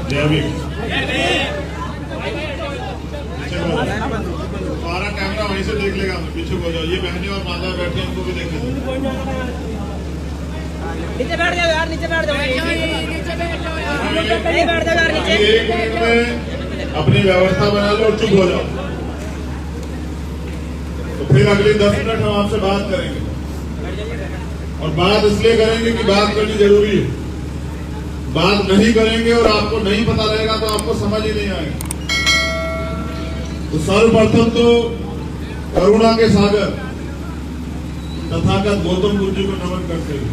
सारा कैमरा वहीं से देख लेगा, पीछे हो जाओ। ये बहनें और माता बैठे इनको भी देख लीजिए। नीचे बैठ जाओ यार, नीचे बैठ जाओ, नीचे बैठ जाओ यार, नीचे। 1 मिनट में अपनी व्यवस्था बना लो और चुप हो जाओ, तो फिर अगले 10 मिनट हम आपसे बात करेंगे। और बात इसलिए करेंगे कि बात करनी जरूरी है। बात नहीं करेंगे और आपको नहीं पता रहेगा तो आपको समझ ही नहीं आएगा। तो सर्वप्रथम तो करुणा के सागर तथागत गौतम बुद्ध जी को नमन करते हुए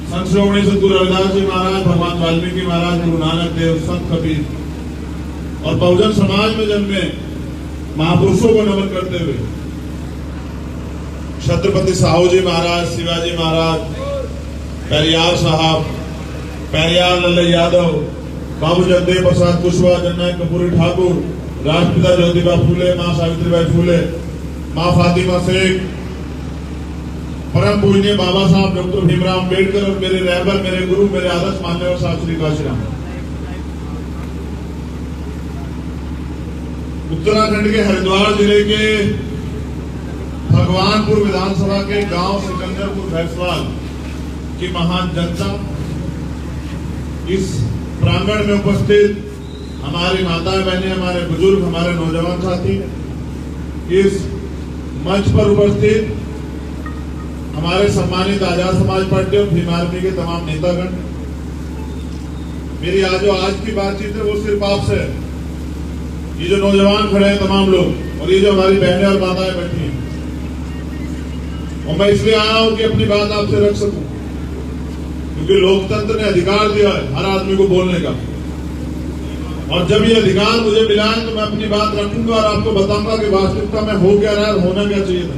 संत श्रोमणी सद्गुरु रविदास जी महाराज, भगवान वाल्मीकि महाराज, गुरु नानक देव, संत कबीर और बहुजन समाज में जन्मे महापुरुषों को नमन करते हुए छत्रपति साहू जी महाराज, शिवाजी महाराज, पेरियार साहब, पेरियार लल्लू यादव, बाबू जगदेव प्रसाद कुशवाहा, जननायक कर्पूरी ठाकुर, राष्ट्रपिता ज्योतिबा फूले, मां सावित्रीबाई फूले, मां फातिमा शेख, परम पूजनीय बाबा साहब डॉक्टर भीमराव अम्बेडकर और मेरे रहबर, मेरे गुरु, मेरे आदर्श मान्यवर साहब श्री काशीराम। उत्तराखंड के हरिद्वार जिले के भगवानपुर विधानसभा के गांव सिकंदरपुर भैंसवाल की महान जनता, इस प्रांगण में उपस्थित हमारी माताएं बहनें, हमारे बुजुर्ग, हमारे नौजवान साथी, इस मंच पर उपस्थित हमारे सम्मानित आजाद समाज पार्टी और भीम आर्मी के तमाम नेतागण, मेरी आज की बातचीत है वो सिर्फ आपसे है। ये जो नौजवान खड़े हैं तमाम लोग, और ये जो हमारी बहनें और माताएं बैठी हैं, और मैं इसलिए आया हूं कि अपनी बात आपसे रख सकूं, क्योंकि लोकतंत्र ने अधिकार दिया है हर आदमी को बोलने का। और जब ये अधिकार मुझे मिला है तो मैं अपनी बात रखूंगा और आपको बताऊंगा कि वास्तविकता में हो क्या रहा है, होना क्या चाहिए था।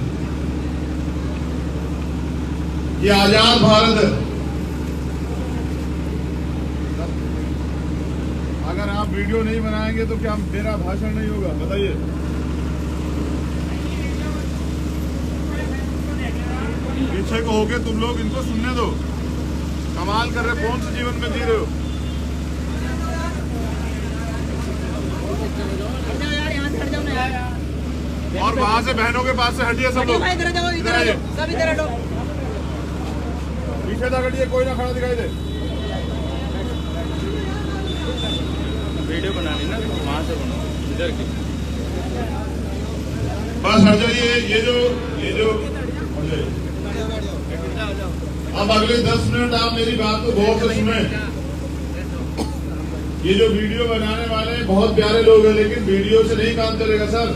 ये आजाद भारत है। अगर आप वीडियो नहीं बनाएंगे तो क्या मेरा भाषण नहीं होगा? बताइए। पीछे को होके तुम लोग इनको सुनने दो। कमाल कर रहे, कौन से जीवन में जी रहे हो? और वहां से बहनों के पास से हटिए सब लोग, इधर आइए, पीछे तक हटिए, कोई ना खड़ा दिखाई दे। वीडियो बनानी ना, वहां से बनाओ, इधर की बस हट जाइए। ये जो अब अगले 10 मिनट आप मेरी बात को गौर से सुने। ये जो वीडियो बनाने वाले बहुत प्यारे लोग हैं, लेकिन वीडियो से नहीं काम चलेगा सर।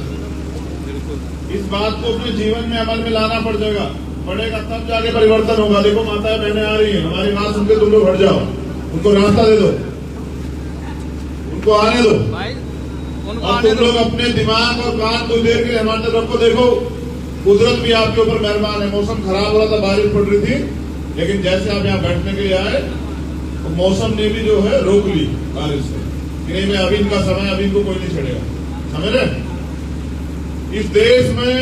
इस बात को अपने जीवन में अमल में लाना पड़ेगा, तब जाके परिवर्तन होगा। देखो माताएं बहनें आ रही हैं, हमारी बात सुनकर तुम लोग हट जाओ, उनको रास्ता दे दो, उनको आने दो। अब तुम लोग अपने दिमाग और कान को देर के लिए हमारे तरफ को देखो। कुदरत भी आपके ऊपर मेहरबान है। मौसम खराब हो रहा था, बारिश पड़ रही थी, लेकिन जैसे आप यहाँ बैठने के लिए आए तो मौसम ने भी जो है रोक ली बारिश से कि नहीं मैं अभी इनका समय, अभी इनको कोई नहीं छेड़ेगा। समझ रहे? इस देश में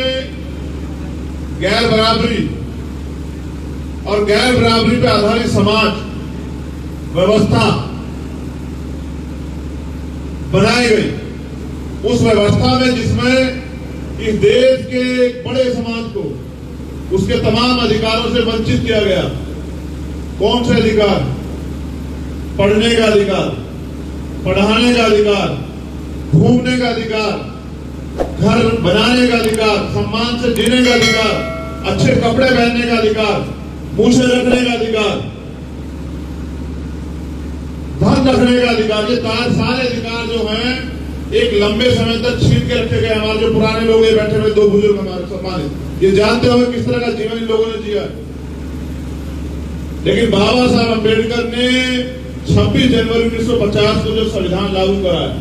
गैर बराबरी और गैर बराबरी पे आधारित समाज व्यवस्था बनाई गई। उस व्यवस्था में जिसमें इस देश के बड़े समाज को उसके तमाम अधिकारों से वंचित किया गया। कौन से अधिकार? पढ़ने का अधिकार, पढ़ाने का अधिकार, घूमने का अधिकार, घर बनाने का अधिकार, सम्मान से जीने का अधिकार, अच्छे कपड़े पहनने का अधिकार, मूछें रखने का अधिकार, धन रखने का अधिकार। ये सारे अधिकार जो हैं एक लंबे समय तक छीन के रखे गए। हमारे जो पुराने लोग ये बैठे हुए 2 बुजुर्ग हमारे सम्मानित, ये जानते हो किस तरह का जीवन इन लोगों ने जिया। लेकिन बाबा साहब अम्बेडकर ने 26 जनवरी 1950 को जो संविधान लागू कराया,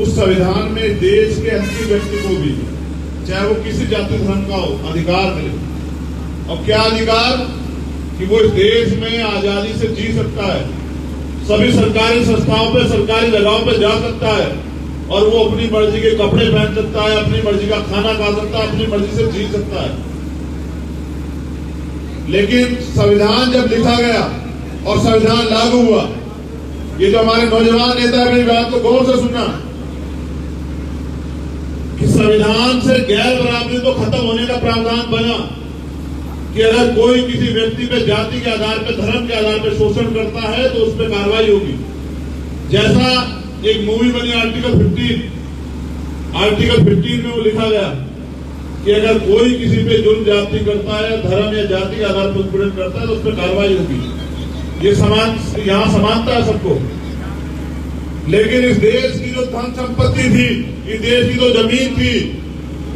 उस संविधान में देश के अंतिम व्यक्ति को भी, चाहे वो किसी जाति धर्म का हो, अधिकार मिले। और क्या अधिकार? कि वो इस देश में आजादी से जी सकता है, सभी सरकारी संस्थाओं पे, सरकारी जगहों पे जा सकता है, और वो अपनी मर्जी के कपड़े पहन सकता है, अपनी मर्जी का खाना खा सकता है, अपनी मर्जी से जी सकता है। लेकिन संविधान जब लिखा गया और संविधान लागू हुआ ये जो हमारे नौजवान नेता है, मेरी बात को गौर से सुनना कि संविधान से गैर बराबरी तो खत्म होने का प्रावधान बना कि अगर कोई किसी व्यक्ति पे जाति के आधार पे, धर्म के आधार पे शोषण करता है तो उस पर कार्रवाई होगी। जैसा एक मूवी बनी आर्टिकल 15 में वो लिखा गया कि अगर कोई किसी पे जुर्म जाति करता है, धर्म या जाति के आधार पर उत्पीड़न करता है तो उस पर कार्रवाई होगी। ये यहाँ समानता है सबको। लेकिन इस देश की जो धन संपत्ति थी, इस देश की जो जमीन थी,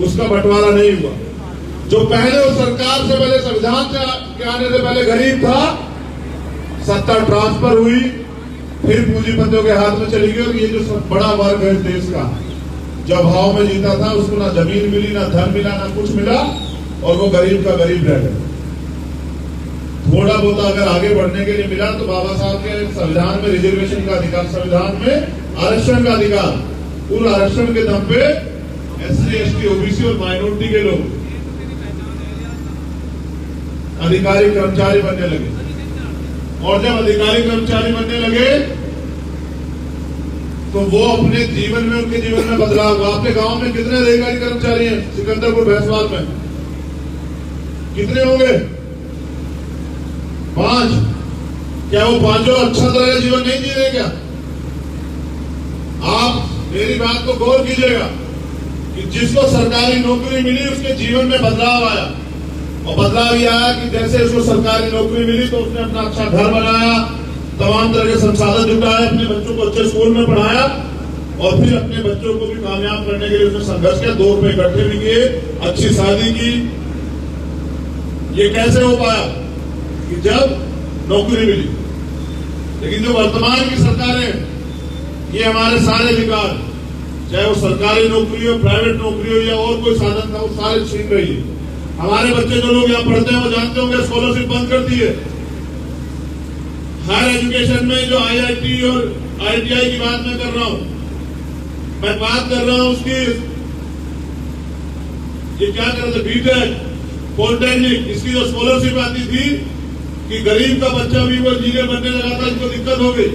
उसका बंटवारा नहीं हुआ। जो पहले उस सरकार से पहले, संविधान के आने से पहले गरीब था, सत्ता ट्रांसफर हुई, फिर पूंजीपतियों के हाथ में चली गई। और ये जो बड़ा वर्ग है इस देश का, जो अभाव में जीता था, उसको ना जमीन मिली, ना धन मिला, ना कुछ मिला, और वो गरीब का गरीब रह गया। थोड़ा बहुत अगर आगे बढ़ने के लिए मिला तो बाबा साहब के संविधान में रिजर्वेशन का अधिकार, संविधान में आरक्षण का अधिकार, उन आरक्षण के दम पे SC, ST, OBC और माइनॉरिटी के लोग अधिकारी कर्मचारी बनने लगे। और जब अधिकारी कर्मचारी बनने लगे तो वो अपने जीवन में, उनके जीवन में बदलाव हुआ। आपके गांव में कितने अधिकारी कर्मचारी हैं? सिकंदरपुर भैंसवाल में कितने होंगे? 5। क्या वो 5 अच्छा तरह जीवन नहीं जी रहे क्या? आप मेरी बात को गौर कीजिएगा कि जिसको सरकारी नौकरी मिली उसके जीवन में बदलाव आया। और बदलाव यह आया कि जैसे उसको सरकारी नौकरी मिली तो उसने अपना अच्छा घर बनाया, तमाम तरह के संसाधन जुटाए, अपने बच्चों को अच्छे स्कूल में पढ़ाया, और फिर अपने बच्चों को भी कामयाब करने के लिए उसने संघर्ष किया, 2 रुपए इकट्ठे भी किए, अच्छी शादी की। ये कैसे हो पाया? कि जब नौकरी मिली। लेकिन जो वर्तमान की सरकार है, ये हमारे सारे अधिकार, चाहे वो सरकारी नौकरी हो, प्राइवेट नौकरी हो या और कोई साधन था, वो सारे छीन रही है। हमारे बच्चे जो लोग यहाँ पढ़ते हैं वो जानते होंगे स्कॉलरशिप बंद कर दी है। हायर एजुकेशन में जो IIT और ITI की बात मैं कर रहा हूं, मैं बात कर रहा हूं उसकी, ये क्या कर रहे थे, BTech, पॉलिटेक्निक, इसकी जो स्कॉलरशिप आती थी कि गरीब का बच्चा भी वो इंजीनियर बनने लगा था, इसको दिक्कत हो गई,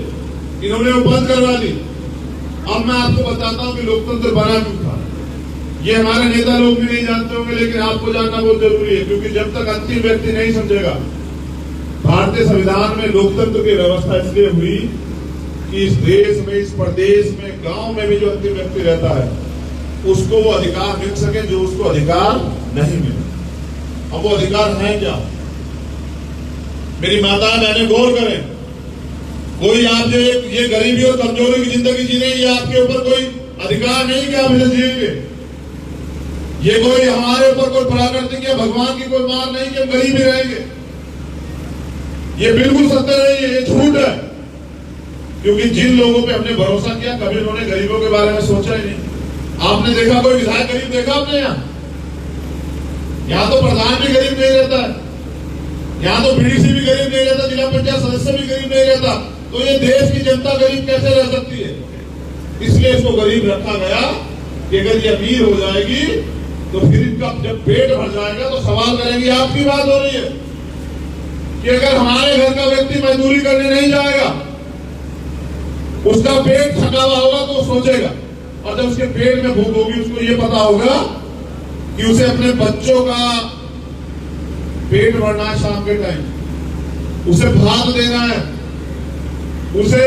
इन्होंने वो बंद करवा दी। अब मैं आपको बताता हूं कि लोकतंत्र बना क्यों था। ये हमारे नेता लोग भी नहीं जानते होंगे, लेकिन आपको जानना बहुत जरूरी है, क्योंकि जब तक अंतिम व्यक्ति नहीं समझेगा, भारतीय संविधान में लोकतंत्र की व्यवस्था इसलिए हुई कि इस देश में, इस प्रदेश में, गांव में भी जो अंतिम व्यक्ति रहता है उसको वो अधिकार मिल सके जो उसको अधिकार नहीं मिले। अब वो अधिकार है क्या? मेरी माता बहने गौर करें, कोई आप जो ये गरीबी और कमजोरी की जिंदगी जी रहे हैं, ये आपके ऊपर कोई अधिकार नहीं कि आप इसे जिएंगे। ये कोई हमारे ऊपर कोई प्राकृतिक या भगवान की कोई मार नहीं कि हम गरीब ही रहेंगे। ये बिल्कुल सत्य नहीं है, ये झूठ है। क्योंकि जिन लोगों पे हमने भरोसा किया, कभी उन्होंने गरीबों के बारे में सोचा ही नहीं। आपने देखा कोई विधायक गरीब देखा आपने? यहाँ तो प्रधान भी गरीब नहीं रहता है, यहाँ तो BDC भी गरीब नहीं रहता, जिला पंचायत सदस्य भी गरीब नहीं रहता। तो ये देश की जनता गरीब कैसे रह सकती है? इसलिए इसको गरीब रखा गया कि अगर ये अमीर हो जाएगी तो फिर इनका जब पेट भर जाएगा तो सवाल करेंगे। आपकी बात हो रही है कि अगर हमारे घर का व्यक्ति मजदूरी करने नहीं जाएगा, उसका पेट थका हुआ होगा तो सोचेगा, और जब उसके पेट में भूख होगी उसको ये पता होगा कि उसे अपने बच्चों का पेट भरना है, शाम के टाइम उसे भात देना है, उसे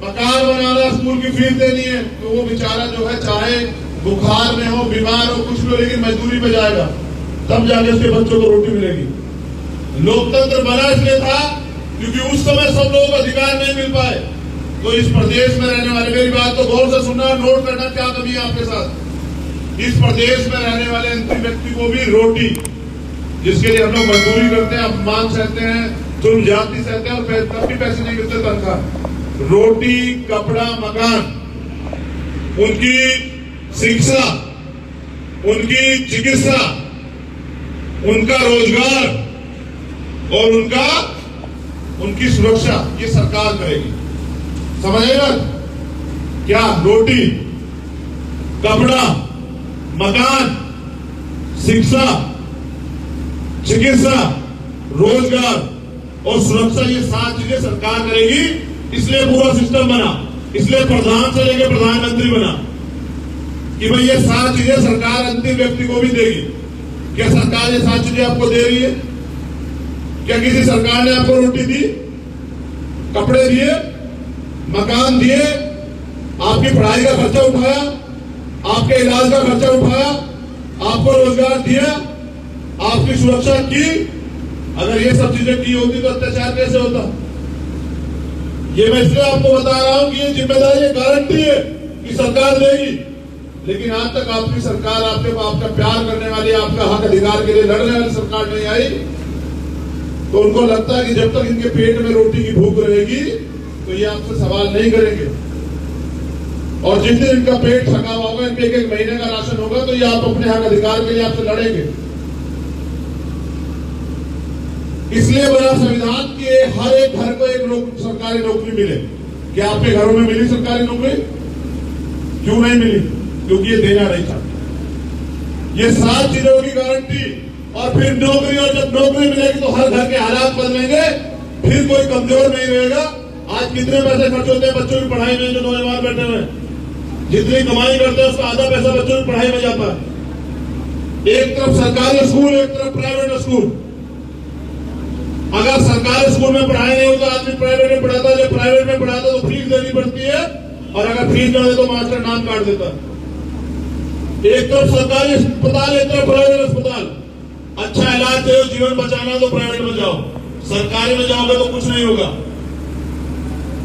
मकान बनाना, स्कूल की फीस देनी है, तो वो बेचारा जो है चाहे बुखार में हो, बीमार हो, कुछ भी हो, लेकिन मजदूरी पे जाएगा, तब जाके उसके बच्चों को रोटी मिलेगी। लोकतंत्र बना इसलिए था क्योंकि उस समय सब लोगों को अधिकार नहीं मिल पाए। तो इस प्रदेश में रहने वाले, मेरी बात को गौर से सुनना, नोट करना, क्या कमी है आपके साथ। इस प्रदेश में रहने वाले अंतिम व्यक्ति को भी रोटी, जिसके लिए हम लोग मजदूरी करते हैं, अपमान सहते हैं, जुल्म ज्यादती सहते हैं, और तब भी पैसे नहीं मिलते तनख्वाह, रोटी, कपड़ा, मकान, उनकी शिक्षा, उनकी चिकित्सा, उनका रोजगार और उनकी सुरक्षा ये सरकार करेगी। समझेगा क्या? रोटी, कपड़ा, मकान, शिक्षा, चिकित्सा, रोजगार और सुरक्षा, ये 7 चीजें सरकार करेगी। इसलिए पूरा सिस्टम बना, इसलिए प्रधान से लेकर प्रधानमंत्री बना कि भाई ये 7 चीजें सरकार अंतिम व्यक्ति को भी देगी। क्या सरकार ये 7 चीजें आपको दे रही है? क्या किसी सरकार ने आपको रोटी दी, कपड़े दिए, मकान दिए, आपकी पढ़ाई का खर्चा उठाया, आपके इलाज का खर्चा उठाया, आपको रोजगार दिया, आपकी सुरक्षा की? अगर ये सब चीजें की होती तो अत्याचार कैसे होता? ये मैं इसलिए आपको बता रहा हूं कि ये जिम्मेदारी, ये गारंटी है कि सरकार देगी। लेकिन आज तक आपकी सरकार, आपका प्यार करने वाली, आपका हक अधिकार के लिए लड़ने वाली सरकार नहीं आई, तो उनको लगता है कि जब तक इनके पेट में रोटी की भूख रहेगी तो ये आपसे सवाल नहीं करेंगे। और जिस दिन इनका पेट थका हुआ होगा, इनके 1-1 महीने का राशन होगा, तो ये आप अपने हक अधिकार के लिए आपसे लड़ेंगे। इसलिए बना संविधान कि हर एक घर को एक सरकारी नौकरी मिले। क्या आपके घरों में मिली सरकारी नौकरी? क्यों नहीं मिली? क्योंकि ये देना नहीं चाहते। ये 7 चीजों की गारंटी, और फिर नौकरी, और जब नौकरी मिलेगी तो हर घर के हालात बदलेंगे, फिर कोई कमजोर नहीं रहेगा। आज कितने पैसे खर्च होते हैं बच्चों की पढ़ाई में? जो नौजवान बैठे हुए हैं, जितनी कमाई करते हैं उसका आधा पैसा बच्चों की पढ़ाई में जाता है। एक तरफ सरकारी स्कूल, एक तरफ प्राइवेट स्कूल। अगर सरकारी स्कूल में पढ़ाई नहीं होता, आदमी प्राइवेट में पढ़ाता, जब प्राइवेट में पढ़ाता तो फीस देनी पड़ती है, और अगर फीस न दे तो मास्टर नाम काट देता है। एक तरफ सरकारी अस्पताल, एक तरफ प्राइवेट अस्पताल। अच्छा इलाज चाहिए, जीवन बचाना तो प्राइवेट में जाओ, सरकारी में जाओगे तो कुछ नहीं होगा।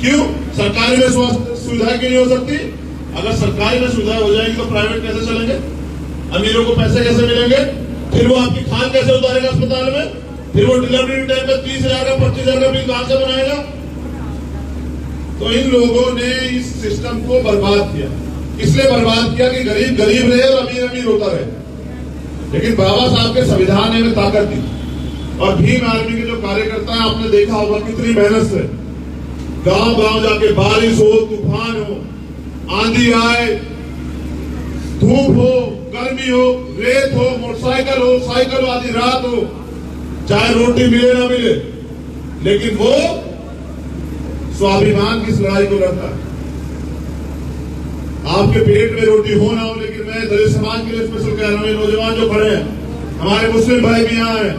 क्यों? सरकारी में स्वास्थ्य सुविधा क्यों नहीं हो सकती? अगर सरकारी में सुविधा हो जाएगी तो प्राइवेट कैसे चलेंगे? अमीरों को पैसे कैसे मिलेंगे? फिर वो आपकी खाल कैसे उतारेगा अस्पताल में? फिर वो डिलीवरी टाइम में 30,000 का 25,000 का बिल कहां से बनाएगा? तो इन लोगों ने इस सिस्टम को बर्बाद किया। इसलिए बर्बाद किया कि गरीब गरीब रहे और अमीर अमीर होता रहे। लेकिन बाबा साहब के संविधान ने हमें ताकत दी, और भीम आर्मी के जो कार्यकर्ता हैं, आपने देखा होगा कितनी मेहनत से गांव गांव जाके, बारिश हो, तूफान हो, आंधी आए, धूप हो, गर्मी हो, रेत हो, मोटरसाइकिल हो, साइकिल हो, आधी रात हो, चाहे रोटी मिले ना मिले, लेकिन वो स्वाभिमान की इस लड़ाई को लड़ता है। आपके पेट में रोटी हो ना हो, लेकिन मैं दलित समाज के लिए स्पेशल कह रहा हूं, ये नौजवान जो खड़े हैं, हमारे मुस्लिम भाई भी यहाँ हैं,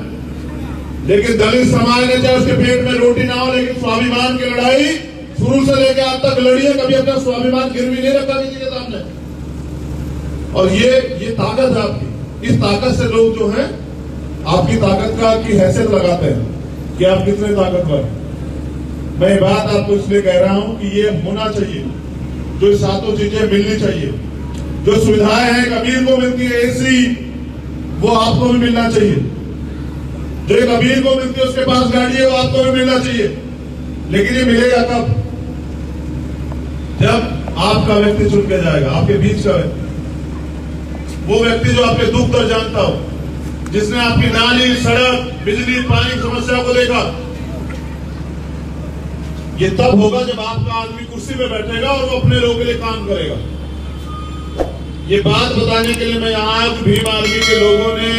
लेकिन दलित समाज ने चाहे उसके पेट में रोटी ना हो, लेकिन स्वाभिमान की लड़ाई शुरू से लेकर आज तक लड़ी है। कभी अपना स्वाभिमान गिरवी नहीं रखा किसी के सामने। और ये ताकत है आपकी। इस ताकत से लोग जो है आपकी ताकत की हैसियत लगाते हैं कि आप कितने ताकतवर। मैं बात आपको इसलिए कह रहा हूं कि ये होना चाहिए, जो 7 चीजें मिलनी चाहिए। जो सुविधाएं हैं, अमीर को मिलती है एसी, वो आपको भी मिलना चाहिए। जो एक अमीर को मिलती है, उसके पास गाड़ी है, वो आपको भी मिलना चाहिए। लेकिन ये मिलेगा कब? जब आपका व्यक्ति चुन के जाएगा, आपके बीच का व्यक्ति, वो व्यक्ति जो आपके दुख दर्द जानता हो, जिसने आपकी नाली, सड़क, बिजली, पानी की समस्या को देखा। ये तब होगा जब आपका आदमी कुर्सी पे बैठेगा और वो अपने लोगों के लिए काम करेगा। ये बात बताने के लिए मैं यहाँ आया कि भीम आर्मी के लोगों ने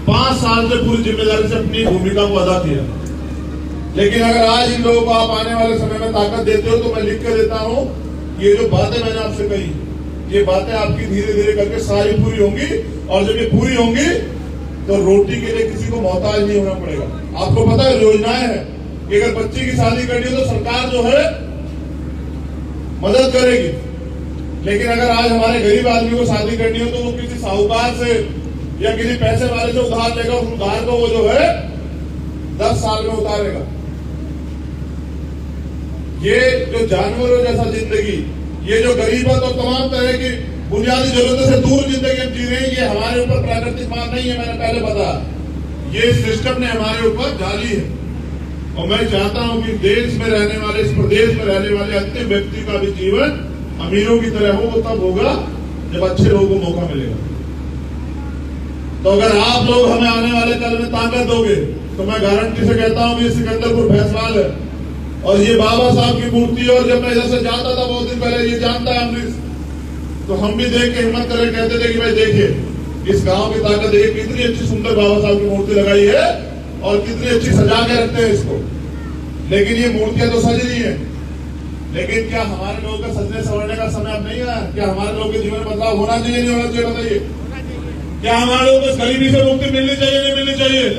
5 साल से पूरी जिम्मेदारी से अपनी भूमिका को अदा किया। लेकिन अगर आज इन लोगों को आप आने वाले समय में ताकत देते हो, तो मैं लिख के देता हूं, ये जो बातें मैंने आपसे कही, ये बातें आपकी धीरे धीरे करके सारी पूरी होंगी। और जब ये पूरी होंगी तो रोटी के लिए किसी को मोहताज नहीं होना पड़ेगा। आपको पता है योजनाएं हैं कि अगर बच्ची की शादी करनी हो तो सरकार जो है मदद करेगी। लेकिन अगर आज हमारे गरीब आदमी को शादी करनी हो तो वो किसी साहूकार से या किसी पैसे वाले से उधार लेगा, उस उधार को वो जो है 10 साल में उतारेगा। ये जो जानवरों जैसा जिंदगी, ये जो गरीबत और तमाम तरह की बुनियादी जरूरतों से दूर जिंदगी हम जी रहे हैं, ये हमारे ऊपर प्राकृतिक मान नहीं है। मैंने पहले बताया, ये सिस्टम ने हमारे ऊपर डाली है। और मैं चाहता हूं कि देश में रहने वाले, इस प्रदेश में रहने वाले अंतिम व्यक्ति का भी जीवन अमीरों की तरह हो। वो तब होगा जब अच्छे लोगों को मौका मिलेगा। तो अगर आप लोग हमें आने वाले कल में ताकत दोगे तो मैं गारंटी से कहता हूं कि ये सिकंदरपुर फैसलाल है और ये बाबा साहब की मूर्ति। और जब मैं इधर से जाता था बहुत दिन पहले, ये जानता है अमरीश, तो हम भी देख के हिम्मत करके कहते थे कि भाई देखिए इस गांव की ताकत, देखिए कितनी अच्छी सुंदर बाबा साहब की मूर्ति लगाई है और कितनी अच्छी सजा के रखते हैं इसको। लेकिन ये मूर्तियां तो सज रही है, लेकिन क्या हमारे लोगों का सजने संवरने का समय अब नहीं आया? क्या हमारे लोगों के जीवन में बदलाव होना चाहिए नहीं होना चाहिए? बताइए। क्या हमारे लोगों को गरीबी से मुक्ति मिलनी चाहिए नहीं मिलनी चाहिए?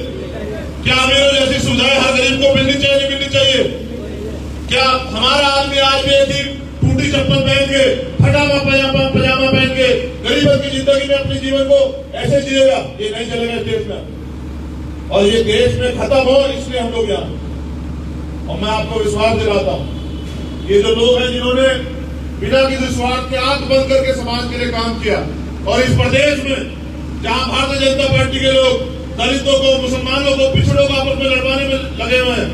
क्या अमीरों जैसी सुविधाएं हर गरीब को मिलनी चाहिए नहीं मिलनी चाहिए? क्या हमारा आदमी आज भी ऐसी टूटी चप्पल पहन के, फटा हुआ पजामा पहन के गरीबों की जिंदगी में अपने जीवन को ऐसे जिएगा? ये नहीं चलेगा इस देश में। और ये देश में खत्म हो, इसलिए हम लोग यहाँ। और मैं आपको विश्वास दिलाता हूँ, ये जो लोग हैं जिन्होंने बिना किसी स्वार्थ के आंख बंद करके समाज के लिए काम किया, और इस प्रदेश में जहां भारतीय जनता पार्टी के लोग दलितों को, मुसलमानों को, पिछड़ों को आपस में लड़वाने में लगे हुए हैं,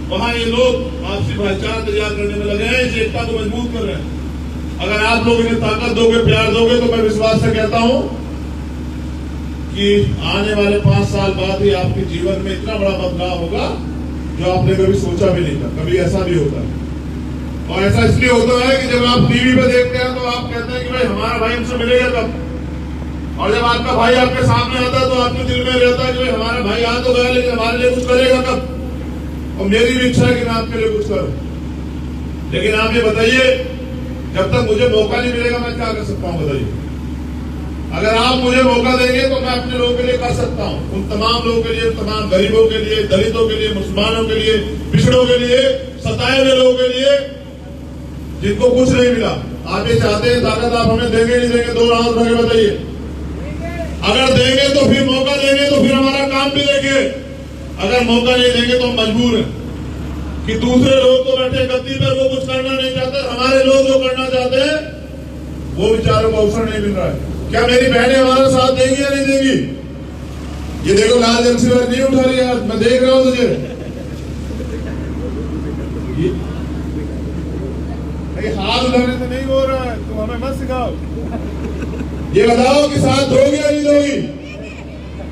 वहां ये लोग आपसी भाईचारा तैयार करने में लगे हैं, इस एकता को मजबूत कर रहे हैं। अगर आप लोग इन्हें ताकत दोगे, प्यार दोगे, तो मैं विश्वास से कहता हूं कि आने वाले 5 साल बाद ही आपके जीवन में इतना बड़ा बदलाव होगा जो आपने कभी सोचा भी नहीं था। कभी ऐसा भी होता है, और ऐसा इसलिए होता है कि जब आप टीवी पे देखते हैं तो आप कहते हैं कि भाई हमारा भाई हमसे मिलेगा कब, और जब आपका भाई आपके सामने आता है तो आपके दिल में रहता है कि भाई हमारा भाई आ तो गया, लेकिन हमारे लिए कुछ करेगा कब। और मेरी भी इच्छा है कि मैं आपके लिए कुछ करूं, लेकिन आप ये बताइए, जब तक मुझे मौका नहीं मिलेगा मैं क्या कर सकता हूं? बताइए। अगर आप मुझे मौका देंगे तो मैं अपने लोगों के लिए कर सकता हूं, उन तमाम लोगों के लिए, तमाम गरीबों के लिए, दलितों के लिए, मुसलमानों के लिए, पिछड़ों के लिए, सताए हुए लोगों के लिए, जिनको कुछ नहीं मिला। आप ये चाहते हैं ताकत आप हमें देंगे नहीं देंगे? 2 राउंड भरे बताइए। अगर देंगे तो फिर मौका देंगे तो फिर हमारा काम भी देंगे, अगर मौका नहीं देंगे तो हम मजबूर हैं कि दूसरे लोग तो बैठे गद्दी पर, वो कुछ करना नहीं चाहते, हमारे लोग जो करना चाहते हैं वो बेचारों को अवसर नहीं मिल रहा है। क्या मेरी बहनें हमारा साथ देंगी या नहीं देंगी? ये देखो लाल एजेंसी वाले नहीं उठा रही यार, मैं देख रहा हूं तुझे। हाथ उठाने से नहीं हो रहा है, तुम हमें मत सिखाओ। ये बताओ कि साथ दोगी या नहीं दोगी?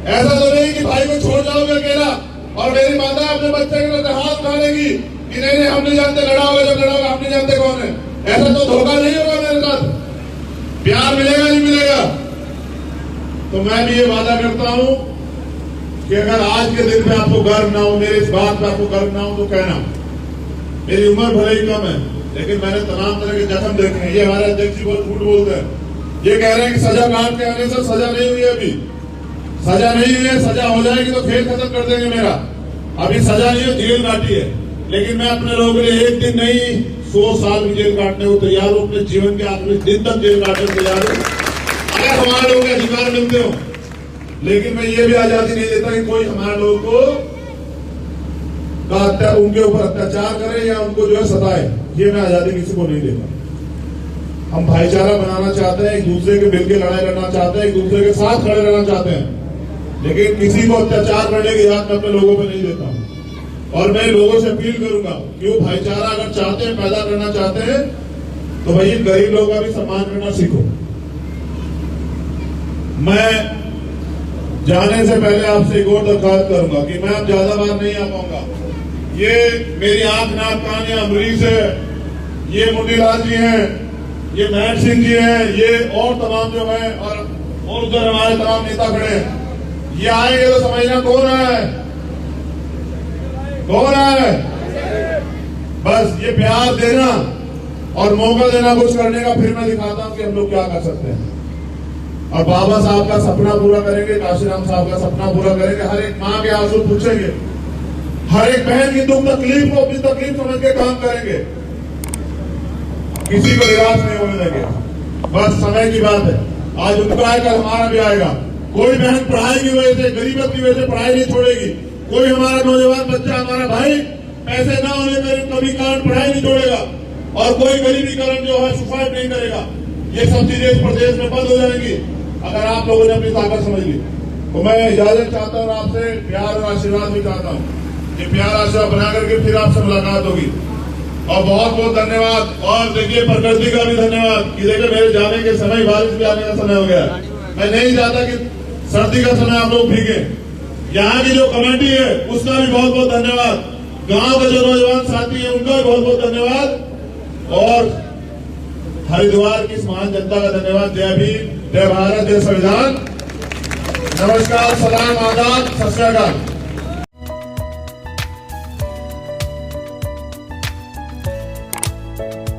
ऐसा तो नहीं कि भाई को छोड़ जाओगे अकेला और मेरी माता अपने बच्चे के साथ हाथ उठा लेगी कि नहीं नहीं हम नहीं जानते, लड़ा होगा जब लड़ा होगा हम नहीं जानते कौन है। ऐसा तो धोखा नहीं होगा मेरे साथ। प्यार मिलेगा नहीं मिलेगा? तो मैं भी ये वादा करता हूं कि अगर आज के दिन पे आपको गर्व ना हो, मेरे इस बात पे आपको गर्व ना हो तो कहना। मेरी उम्र भले ही कम है, लेकिन मैंने तमाम तरह के जख्म देखे हैं। ये हमारे अध्यक्ष जी बहुत झूठ बोलते हैं, ये कह रहे हैं कि सजा काट के आने से, सजा नहीं हुई है, अभी सजा नहीं हुई है। सजा हो जाएगी तो खेल खत्म कर देंगे मेरा। अभी सजा नहीं है, जेल काटी है, लेकिन मैं अपने लोगों के लिए एक दिन नहीं 100 साल भी जेल काटने को तैयार हूं, अपने जीवन के आखिरी दिन तक जेल काटने को तैयार हूं, अगर हमारे लोगों के अधिकार मिलते हो। लेकिन मैं ये भी आजादी नहीं देता कि कोई हमारे लोगों को उनके ऊपर अत्याचार करे या उनको जो है सताए, ये मैं आजादी किसी को नहीं देता। हम भाईचारा बनाना चाहते हैं, एक दूसरे के मिलकर लड़ाई लड़ना चाहते हैं, एक दूसरे के साथ खड़े रहना चाहते हैं, लेकिन किसी को अत्याचार करने की इजाजत मैं अपने लोगों पर नहीं देता हूं। और मैं लोगों से अपील करूंगा कि वो भाईचारा अगर चाहते हैं, पैदा करना चाहते हैं, तो भाई गरीब लोगों का भी सम्मान करना सीखो। मैं जाने से पहले आपसे एक और दरखास्त करूंगा कि मैं अब ज्यादा बार नहीं आ पाऊंगा। ये मेरी आंख नाक कान या अमरीश है, ये मुंडीलाल जी हैं, ये महर सिंह जी हैं, ये और तमाम जो हैं, और उधर हमारे तमाम नेता खड़े हैं। ये आएंगे तो समझना कौन है, कौन है? बस ये प्यार देना और मौका देना कुछ करने का, फिर मैं दिखाता हूं कि हम लोग क्या कर सकते हैं। और बाबा साहब का सपना पूरा करेंगे, काशीराम साहब का सपना पूरा करेंगे। हर एक माँ के आंसू पूछेंगे, हर एक बहन की दुख तकलीफ को अपनी तकलीफ समझ के काम करेंगे, किसी को निराश नहीं होने देंगे। बस समय की बात है, आज उनका आएगा, हमारा भी आएगा। कोई बहन पढ़ाई की वजह से, गरीबत की वजह से पढ़ाई नहीं छोड़ेगी। कोई हमारा नौजवान बच्चा, हमारा भाई पैसे ना होने के कभी कारण पढ़ाई नहीं छोड़ेगा, और कोई गरीबी कारण जो है सुसाइड नहीं करेगा। ये सब चीजें इस प्रदेश में बंद हो जाएंगी अगर आप लोगों ने अपनी ताकत समझ ली। तो मैं इजाजत चाहता हूँ, आपसे प्यार और आशीर्वाद भी चाहता हूँ। ये प्यार आशीर्वाद बना करके फिर आपसे मुलाकात होगी। और बहुत बहुत धन्यवाद। और देखिए प्रकृति का भी धन्यवाद कि देखिए मेरे जाने के समय, बारिश भी आने का समय हो गया। मैं नहीं चाहता कि सर्दी का समय आप लोग भीगे। यहाँ की जो कमेटी है उसका भी बहुत बहुत धन्यवाद। गांव के जो नौजवान साथी है उनका भी बहुत बहुत धन्यवाद। और हरिद्वार की इस महान जनता का धन्यवाद। जय भीम, जय भारत, जय संविधान। नमस्कार, सलाम, आदाब, सत श्री अकाल। है।